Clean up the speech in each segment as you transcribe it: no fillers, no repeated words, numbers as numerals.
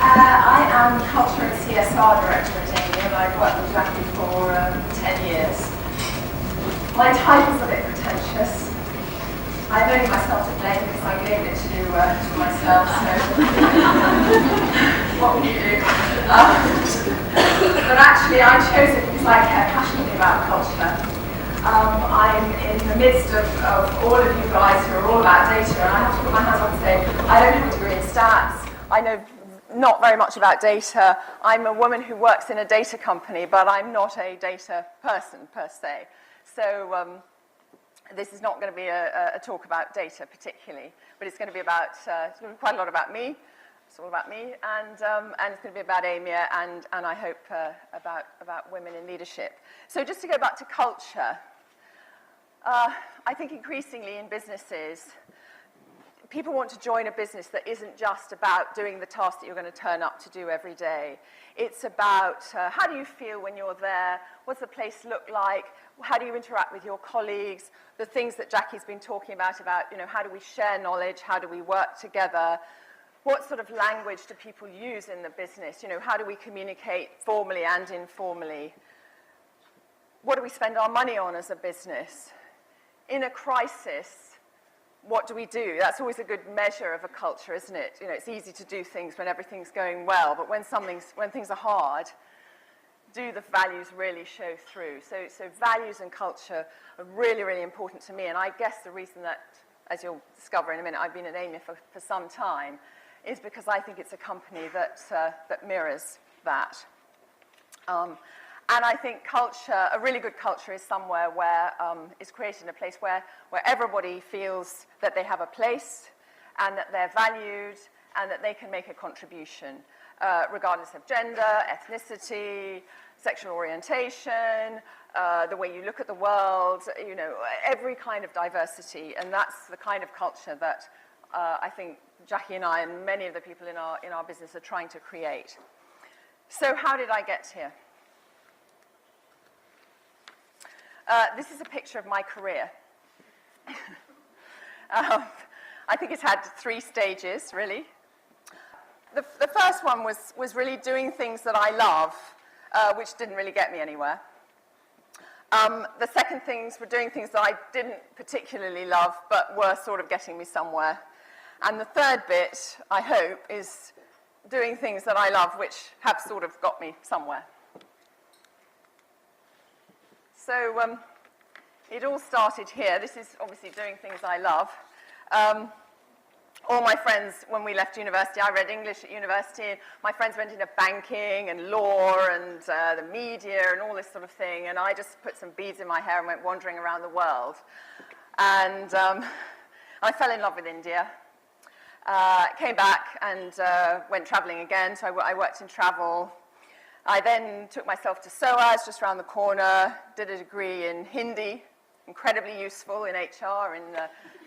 I am Culture and CSR Director at AIMIA, and I've worked with Jackie for 10 years. My title's a bit pretentious. I've only myself to blame because I gave it to myself, so what will you do? But actually I chose it because I care passionately about culture. I'm in the midst of all of you guys who are all about data, and I have to put my hands up and say, I don't have a degree in stats. I know not very much about data. I'm a woman who works in a data company, but I'm not a data person per se. So this is not going to be a talk about data particularly, but it's going to be about quite a lot about me. It's all about me, and it's going to be about AIMIA and I hope about women in leadership. So just to go back to culture, I think increasingly in businesses, people want to join a business that isn't just about doing the task that you're going to turn up to do every day. It's about how do you feel when you're there? What's the place look like? How do you interact with your colleagues? The things that Jackie's been talking about, how do we share knowledge? How do we work together? What sort of language do people use in the business? How do we communicate formally and informally? What do we spend our money on as a business? In a crisis, what do we do? That's always a good measure of a culture, isn't it? It's easy to do things when everything's going well, but when things are hard, do the values really show through? So values and culture are really, really important to me, and I guess the reason that, as you'll discover in a minute, I've been at AIMIA for some time, is because I think it's a company that mirrors that. And I think culture, a really good culture, is somewhere where is created in a place where everybody feels that they have a place and that they're valued and that they can make a contribution, regardless of gender, ethnicity, sexual orientation, the way you look at the world, every kind of diversity. And that's the kind of culture that I think Jackie and I and many of the people in our business are trying to create. So how did I get here? This is a picture of my career. I think it's had 3 stages, really. The first one was really doing things that I love, which didn't really get me anywhere. The second things were doing things that I didn't particularly love, but were sort of getting me somewhere. And the third bit, I hope, is doing things that I love, which have sort of got me somewhere. So it all started here. This is obviously doing things I love. All my friends, when we left university, I read English at university, and my friends went into banking and law and the media and all this sort of thing, and I just put some beads in my hair and went wandering around the world. And I fell in love with India. Came back and went traveling again, so I worked in travel. I then took myself to SOAS, just around the corner, did a degree in Hindi, incredibly useful in HR in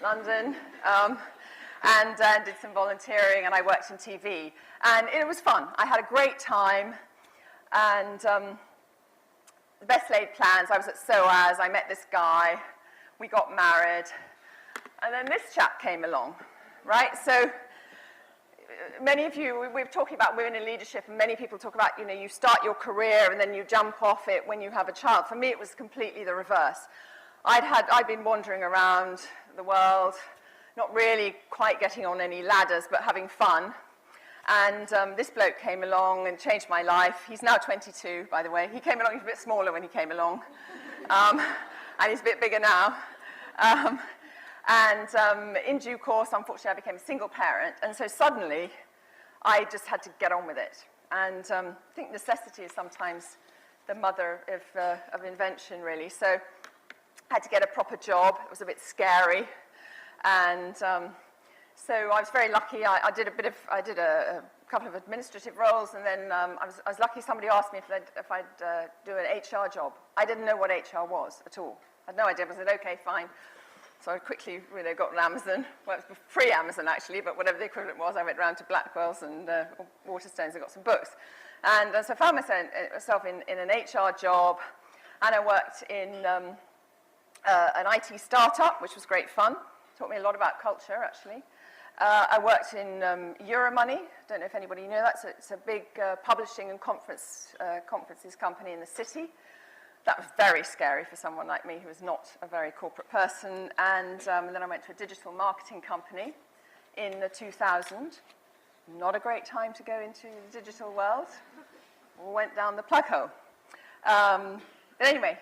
London, and did some volunteering, and I worked in TV. And it was fun. I had a great time, and the best laid plans. I was at SOAS, I met this guy, we got married, and then this chap came along, right? So many of you, we're talking about women in leadership, and many people talk about, you start your career and then you jump off it when you have a child. For me, it was completely the reverse. I'd been wandering around the world, not really quite getting on any ladders, but having fun. And this bloke came along and changed my life. He's now 22, by the way. He came along, he was a bit smaller when he came along. And he's a bit bigger now. And in due course, unfortunately, I became a single parent. And so suddenly, I just had to get on with it. And I think necessity is sometimes the mother of invention, really. So I had to get a proper job. It was a bit scary. And so I was very lucky. I did a couple of administrative roles. And then I was lucky somebody asked me if I'd do an HR job. I didn't know what HR was at all. I had no idea. I said, OK, fine. So I quickly got on Amazon. Well, it was pre-Amazon, actually, but whatever the equivalent was, I went round to Blackwell's and Waterstones and got some books. And so I found myself in an HR job, and I worked in an IT startup, which was great fun. Taught me a lot about culture, actually. I worked in Euromoney. Don't know if anybody knew that. So it's a big publishing and conferences company in the city. That was very scary for someone like me who was not a very corporate person. And then I went to a digital marketing company in 2000. Not a great time to go into the digital world. Went down the plug hole. But anyway,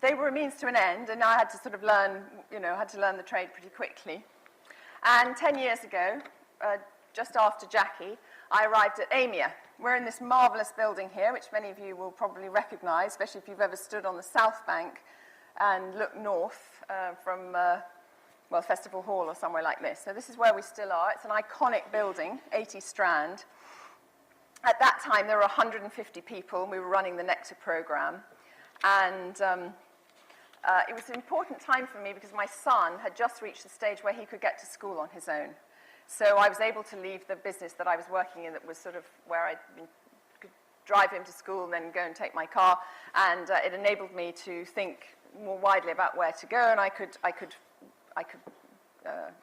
they were a means to an end, and I had to sort of learn, had to learn the trade pretty quickly. And 10 years ago, just after Jackie, I arrived at AIMIA. We're in this marvelous building here, which many of you will probably recognize, especially if you've ever stood on the South Bank and looked north from, Festival Hall or somewhere like this. So this is where we still are. It's an iconic building, 80 Strand. At that time, there were 150 people, and we were running the Nectar program. And it was an important time for me because my son had just reached the stage where he could get to school on his own. So I was able to leave the business that I was working in that was sort of where I could drive him to school and then go and take my car. And it enabled me to think more widely about where to go, and I could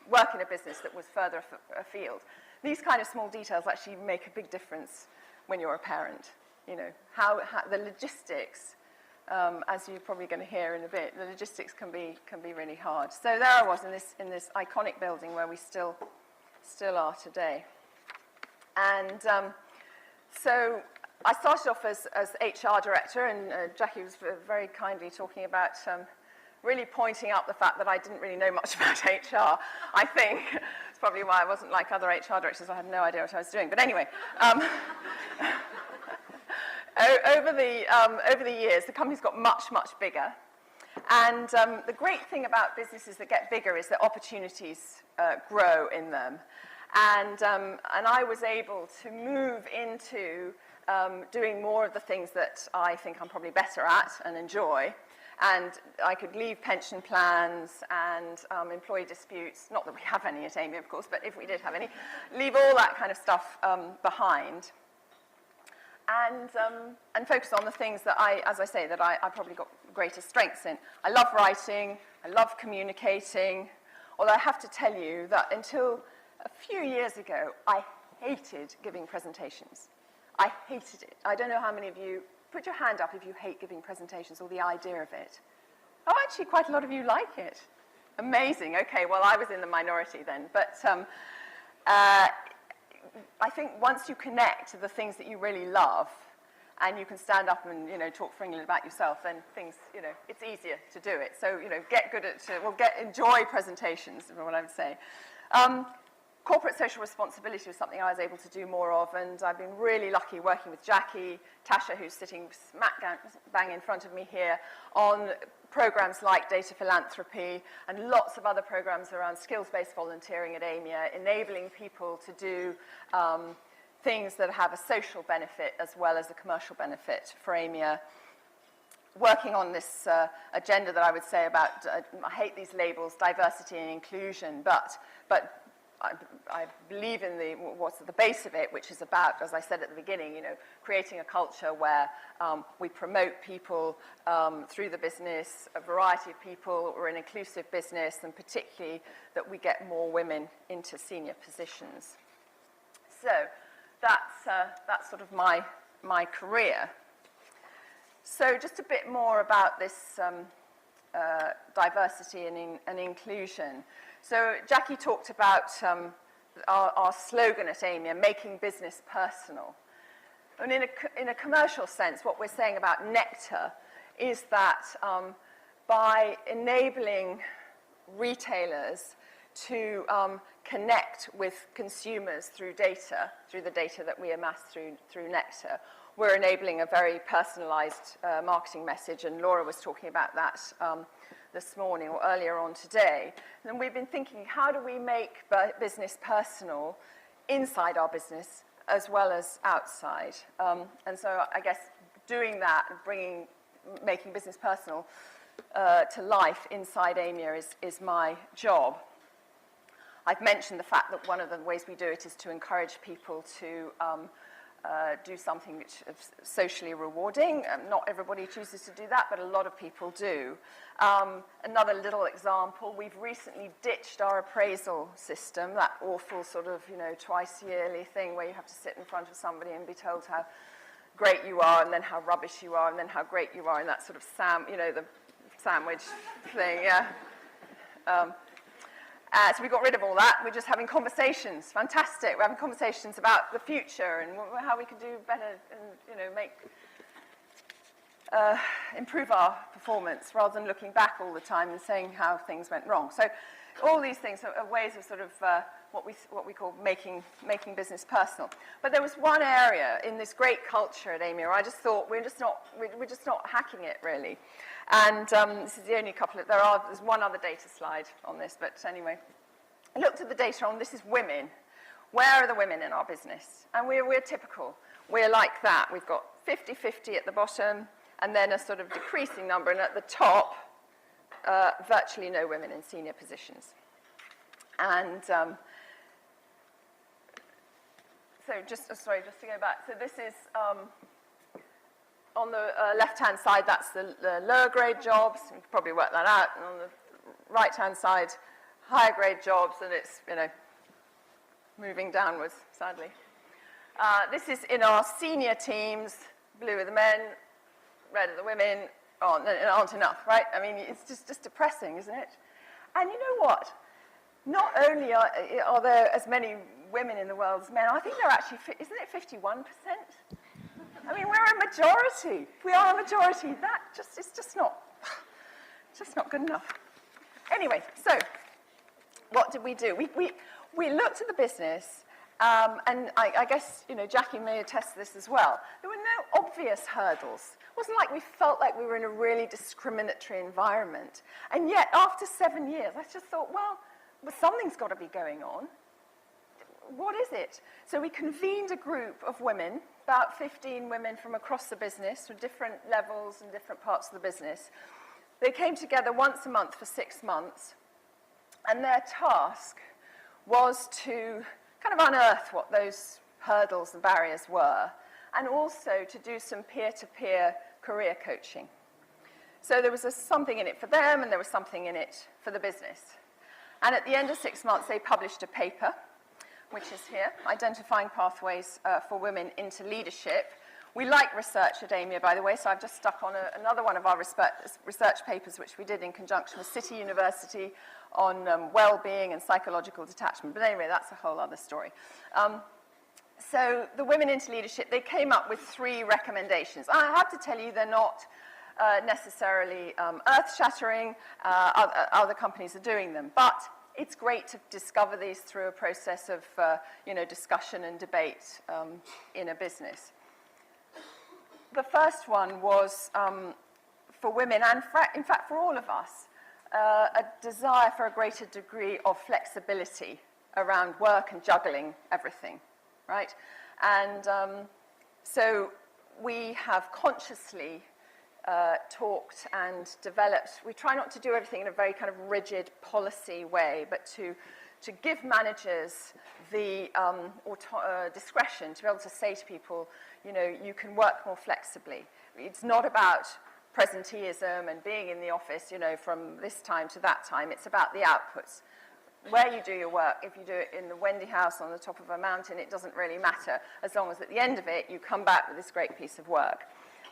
work in a business that was further afield. These kind of small details actually make a big difference when you're a parent. How the logistics, as you're probably going to hear in a bit, the logistics can be really hard. So there I was in this iconic building where we still are today. And so I started off as HR director, and Jackie was very kindly talking about really pointing out the fact that I didn't really know much about HR, I think. It's probably why I wasn't like other HR directors. I had no idea what I was doing. But anyway, over the years, the company's got much, much bigger. And the great thing about businesses that get bigger is that opportunities grow in them. And I was able to move into doing more of the things that I think I'm probably better at and enjoy. And I could leave pension plans and employee disputes, not that we have any at AIMIA, of course, but if we did have any, leave all that kind of stuff behind. And focus on the things that I probably got greater strengths in. I love writing, I love communicating, although I have to tell you that until a few years ago, I hated giving presentations. I hated it. I don't know how many of you, put your hand up if you hate giving presentations or the idea of it. Oh, actually, quite a lot of you like it. Amazing. Okay, well, I was in the minority then. But I think once you connect to the things that you really love, and you can stand up and talk freely about yourself, then things it's easier to do it. So get good at enjoy presentations is what I would say. Corporate social responsibility was something I was able to do more of, and I've been really lucky working with Jackie, Tasha, who's sitting smack bang in front of me here, on programs like Data Philanthropy and lots of other programs around skills-based volunteering at AIMIA, enabling people to do things that have a social benefit as well as a commercial benefit for AIMIA. Working on this agenda that I would say about, I hate these labels, diversity and inclusion, but I believe in what's at the base of it, which is about, as I said at the beginning, creating a culture where we promote people through the business, a variety of people. We're an inclusive business, and particularly that we get more women into senior positions. So that's sort of my career. So just a bit more about this diversity and inclusion. So Jackie talked about our slogan at AIMIA, making business personal. And in a commercial sense, what we're saying about Nectar is that by enabling retailers to connect with consumers through the data that we amass through Nectar, we're enabling a very personalized marketing message, and Laura was talking about that this morning or earlier on today. And we've been thinking, how do we make business personal inside our business as well as outside? And so I guess doing that and making business personal to life inside AIMIA is my job. I've mentioned the fact that one of the ways we do it is to encourage people to do something which is socially rewarding. Not everybody chooses to do that, but a lot of people do. Another little example, we've recently ditched our appraisal system, that awful sort of, twice yearly thing where you have to sit in front of somebody and be told how great you are, and then how rubbish you are, and then how great you are, and that sort of the sandwich thing, yeah. So we got rid of all that. We're just having conversations. Fantastic. We're having conversations about the future and how we could do better and, improve our performance rather than looking back all the time and saying how things went wrong. So all these things are ways of sort of what we call making business personal. But there was one area in this great culture at AIMIA where I just thought we're just not hacking it really. And this is the only couple of, there's one other data slide on this, but anyway. I looked at the data on, this is women. Where are the women in our business? And we're typical. We're like that. We've got 50-50 at the bottom, and then a sort of decreasing number, and at the top, virtually no women in senior positions. And so just to go back, so this is, on the left-hand side, that's the lower grade jobs. You can probably work that out. And on the right-hand side, higher grade jobs, and it's, moving downwards, sadly. This is in our senior teams. Blue are the men, red are the women. Aren't enough, right? I mean, it's just depressing, isn't it? And you know what? Not only are there as many women in the world as men, I think they're actually, isn't it 51%? I mean, we're a majority. We are a majority. It's just not good enough. Anyway, so what did we do? We looked at the business, and I guess, Jackie may attest to this as well. There were no obvious hurdles. It wasn't like we felt like we were in a really discriminatory environment. And yet, after 7 years, I just thought, well, something's got to be going on. What is it? So we convened a group of women, about 15 women from across the business, from different levels and different parts of the business. They came together once a month for 6 months, and their task was to kind of unearth what those hurdles and barriers were, and also to do some peer-to-peer career coaching. So there was something in it for them, and there was something in it for the business. And at the end of 6 months, they published a paper, which is here, Identifying Pathways for Women into Leadership. We like research at AIMIA, by the way, so I've just stuck on another one of our research papers, which we did in conjunction with City University on well-being and psychological detachment. But anyway, that's a whole other story. So the Women into Leadership, they came up with 3 recommendations. I have to tell you, they're not necessarily earth-shattering. Other companies are doing them. But it's great to discover these through a process of discussion and debate in a business. The first one was for women, and in fact for all of us, a desire for a greater degree of flexibility around work and juggling everything, right? And so we have consciously talked and developed. We try not to do everything in a very kind of rigid policy way, but to give managers the discretion to be able to say to people, you can work more flexibly. It's not about presenteeism and being in the office, from this time to that time. It's about the outputs. Where you do your work, if you do it in the Wendy house on the top of a mountain, it doesn't really matter, as long as at the end of it, you come back with this great piece of work.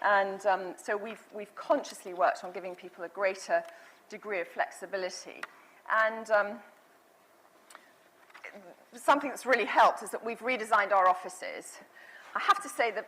And so we've consciously worked on giving people a greater degree of flexibility. And something that's really helped is that we've redesigned our offices. I have to say that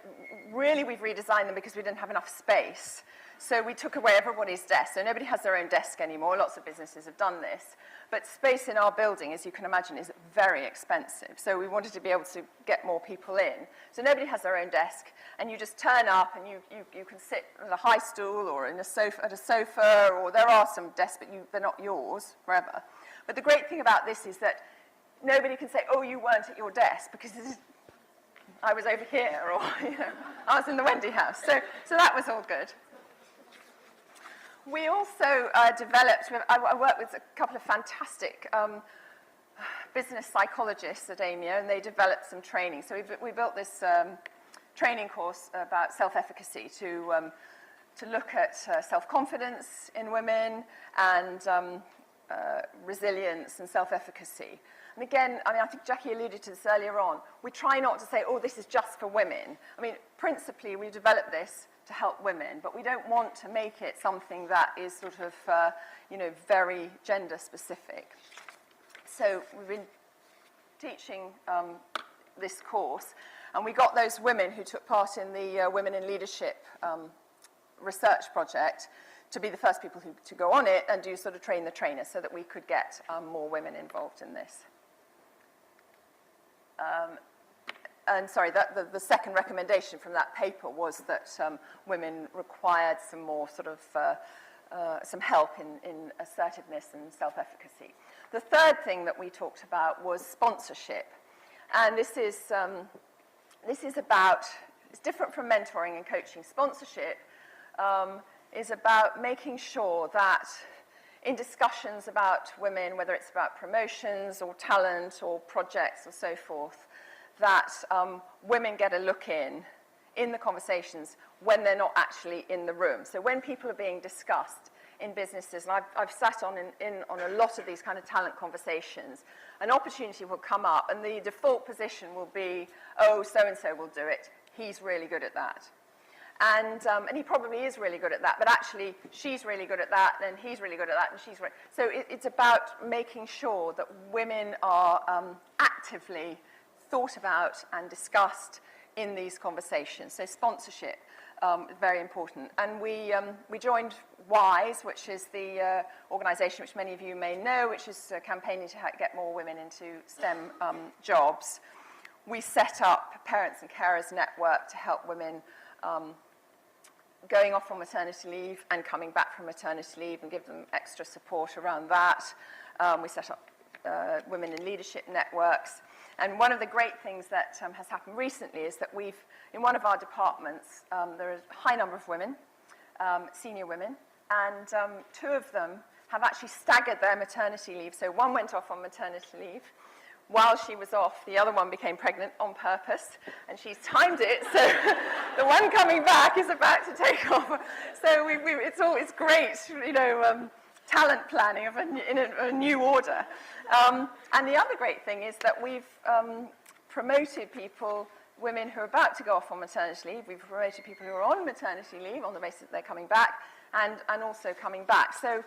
really we've redesigned them because we didn't have enough space. So we took away everybody's desk. So nobody has their own desk anymore. Lots of businesses have done this. But space in our building, as you can imagine, is very expensive. So we wanted to be able to get more people in. So nobody has their own desk. And you just turn up and you can sit on a high stool or at a sofa, or there are some desks, but they're not yours forever. But the great thing about this is that nobody can say, oh, you weren't at your desk, because I was over here, or I was in the Wendy house. So that was all good. We also developed, I worked with a couple of fantastic business psychologists at AIMIA, and they developed some training. So we built this training course about self-efficacy to look at self-confidence in women and resilience and self-efficacy. And again, I mean, I think Jackie alluded to this earlier on. We try not to say, oh, this is just for women. I mean, principally, we developed this to help women, but we don't want to make it something that is sort of, very gender specific. So we've been teaching this course, and we got those women who took part in the Women in Leadership research project to be the first people to go on it and do sort of train the trainers so that we could get more women involved in this. And sorry, the second recommendation from that paper was that women required some more sort of some help in assertiveness and self-efficacy. The third thing that we talked about was sponsorship, and this is about, it's different from mentoring and coaching. Sponsorship is about making sure that in discussions about women, whether it's about promotions or talent or projects or so forth, that women get a look in the conversations when they're not actually in the room. So when people are being discussed in businesses, and I've sat on a lot of these kind of talent conversations, an opportunity will come up and the default position will be, oh, so-and-so will do it. He's really good at that. And he probably is really good at that, but actually she's really good at that, and he's really good at that, and she's really... So it's about making sure that women are actively thought about and discussed in these conversations. So sponsorship is very important. And we joined WiD, which is the organisation which many of you may know, which is campaigning to get more women into STEM jobs. We set up Parents and Carers Network to help women going off on maternity leave and coming back from maternity leave and give them extra support around that. We set up Women in Leadership networks. And one of the great things that has happened recently is that we've, in one of our departments, there is a high number of women, senior women, and two of them have actually staggered their maternity leave. So one went off on maternity leave. While she was off, the other one became pregnant on purpose, and she's timed it, so the one coming back is about to take off. So it's great, talent planning in a new order. And the other great thing is that we've promoted people, women who are about to go off on maternity leave. We've promoted people who are on maternity leave on the basis that they're coming back, and also coming back. So,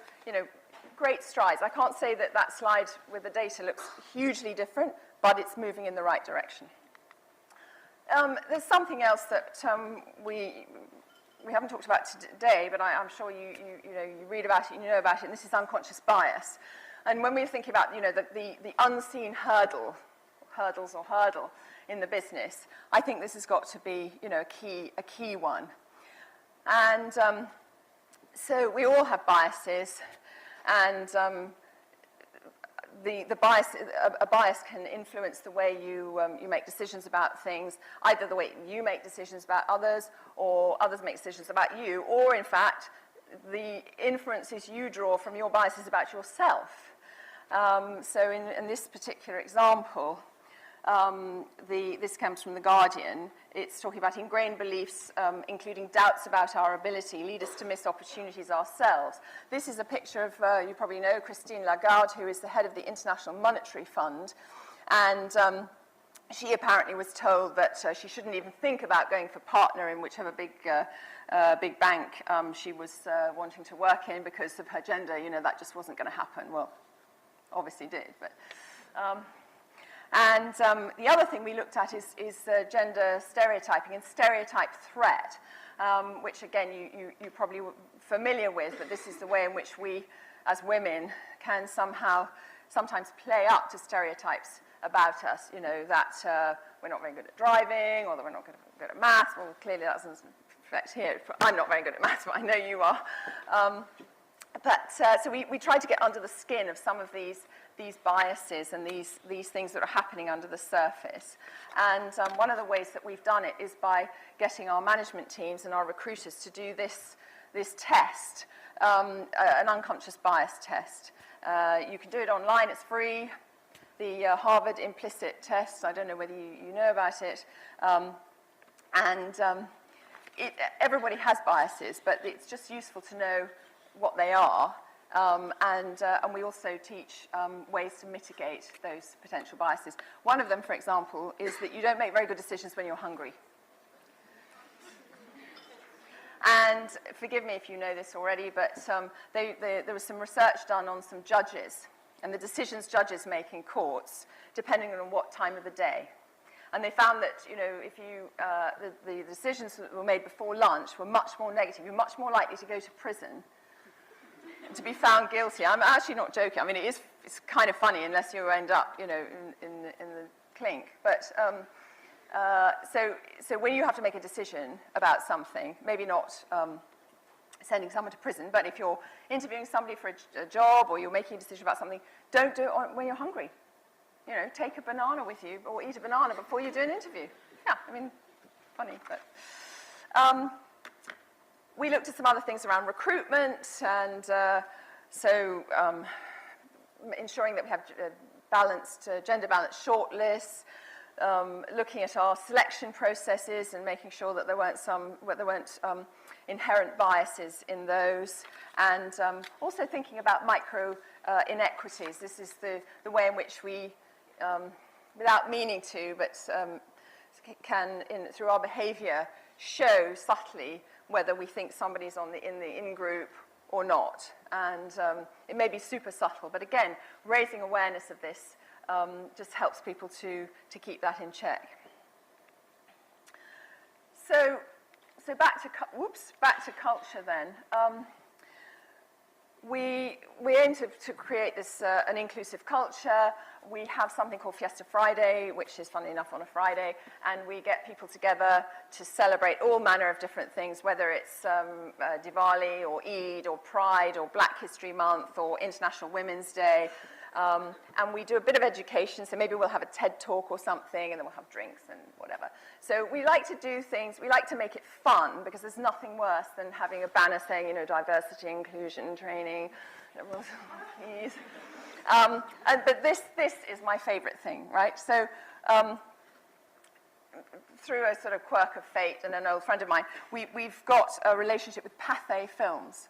great strides. I can't say that that slide with the data looks hugely different, but it's moving in the right direction. There's something else that we haven't talked about today, but I'm sure you read about it, you know about it, and this is unconscious bias. And when we're thinking about the unseen hurdle in the business, I think this has got to be a key one. And so we all have biases. And a bias can influence the way you make decisions about things, either the way you make decisions about others, or others make decisions about you, or in fact, the inferences you draw from your biases about yourself. So in this particular example, this comes from The Guardian. It's talking about ingrained beliefs, including doubts about our ability, lead us to miss opportunities ourselves. This is a picture of, you probably know, Christine Lagarde, who is the head of the International Monetary Fund. And she apparently was told that she shouldn't even think about going for partner in whichever big bank she was wanting to work in because of her gender. That just wasn't going to happen. Well, obviously did, but... And the other thing we looked at is gender stereotyping and stereotype threat, which again you're probably familiar with, but this is the way in which we as women can sometimes play up to stereotypes about us, that we're not very good at driving, or that we're not good at maths. Well, clearly that doesn't reflect here. I'm not very good at maths, but I know you are. So we tried to get under the skin of some of these biases and these things that are happening under the surface. And one of the ways that we've done it is by getting our management teams and our recruiters to do this test, an unconscious bias test. You can do it online, it's free. The Harvard implicit test, I don't know whether you know about it, And everybody has biases, but it's just useful to know what they are. And we also teach ways to mitigate those potential biases. One of them, for example, is that you don't make very good decisions when you're hungry. And forgive me if you know this already, but there was some research done on some judges and the decisions judges make in courts, depending on what time of the day. And they found that, you know, if you, the decisions that were made before lunch were much more negative. You're much more likely to go to prison, to be found guilty. I'm actually not joking. I mean, it's kind of funny unless you end up, you know, in the clink. But so when you have to make a decision about something, maybe not sending someone to prison, but if you're interviewing somebody for a job or you're making a decision about something, don't do it when you're hungry. You know, take a banana with you or eat a banana before you do an interview. Yeah, I mean, funny, but... we looked at some other things around recruitment and ensuring that we have balanced, gender-balanced shortlists, looking at our selection processes and making sure that there weren't inherent biases in those, and also thinking about micro inequities. This is the way in which we, without meaning to, but can, through our behavior, show subtly whether we think somebody's in the in-group or not. And it may be super subtle, but again, raising awareness of this just helps people to keep that in check. So back to culture then. We aim to create this an inclusive culture. We have something called Fiesta Friday, which is, funnily enough, on a Friday, and we get people together to celebrate all manner of different things, whether it's Diwali or Eid or Pride or Black History Month or International Women's Day. And we do a bit of education, so maybe we'll have a TED Talk or something, and then we'll have drinks and whatever. So we like to do things, we like to make it fun, because there's nothing worse than having a banner saying, you know, diversity, inclusion, training, please. But this is my favorite thing, right? So through a sort of quirk of fate and an old friend of mine, we've got a relationship with Pathé Films.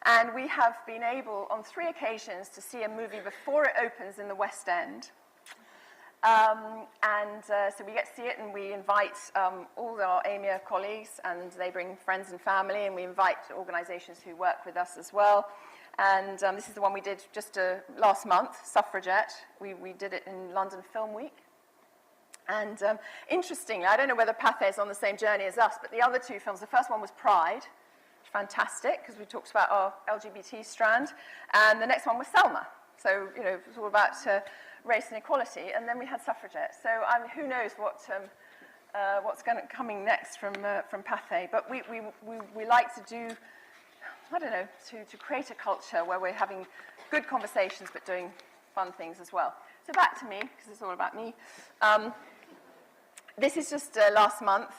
And we have been able, on 3 occasions, to see a movie before it opens in the West End. So we get to see it, and we invite all our AIMIA colleagues, and they bring friends and family, and we invite organizations who work with us as well. And this is the one we did just last month, Suffragette. We did it in London Film Week. And interestingly, I don't know whether Pathé is on the same journey as us, but the other 2 films, the first one was Pride, fantastic, because we talked about our LGBT strand, and the next one was Selma. So, you know, it was all about race and equality, and then we had Suffragette. So who knows what's coming next from Pathé, but we like to do, I don't know, to create a culture where we're having good conversations but doing fun things as well. So back to me, because it's all about me. This is just last month,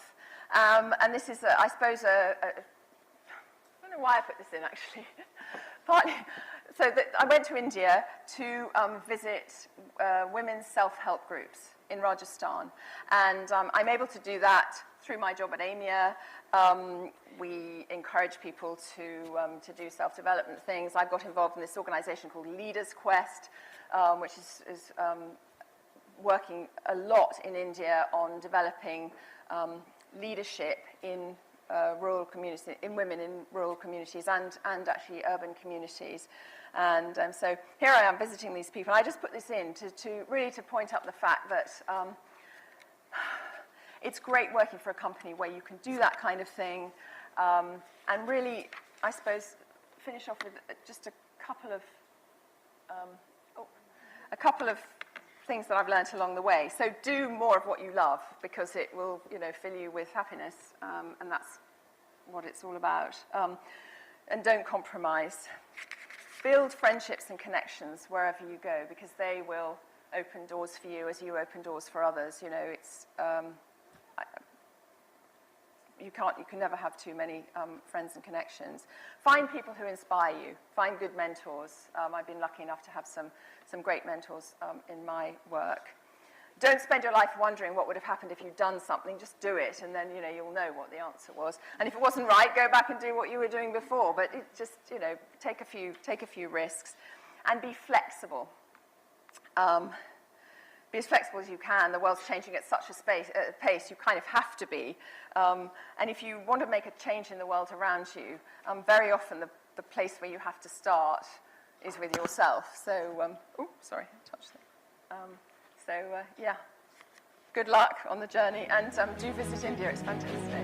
and this is, I suppose, I don't know why I put this in, actually. Partly, so I went to India to visit women's self-help groups in Rajasthan, and I'm able to do that through my job at AIMIA. We encourage people to do self-development things. I got involved in this organization called Leaders Quest, which is working a lot in India on developing leadership in rural communities, in women in rural communities and actually urban communities. And so here I am visiting these people. I just put this in to really point up the fact that it's great working for a company where you can do that kind of thing, and really, I suppose, finish off with just a couple of things that I've learned along the way. So do more of what you love, because it will, you know, fill you with happiness, and that's what it's all about. And don't compromise. Build friendships and connections wherever you go, because they will open doors for you as you open doors for others. You know, it's you can never have too many friends and connections. Find people who inspire you. Find good mentors. I've been lucky enough to have some great mentors in my work. don't spend your life wondering what would have happened if you'd done something. Just do it, and then, you'll know what the answer was. And if it wasn't right, go back and do what you were doing before. But it just, take a few risks, and be flexible. Be as flexible as you can. The world's changing at such a pace, you kind of have to be. And if you want to make a change in the world around you, very often the place where you have to start is with yourself. So, sorry, I touched that. Yeah, good luck on the journey, and do visit India, it's fantastic.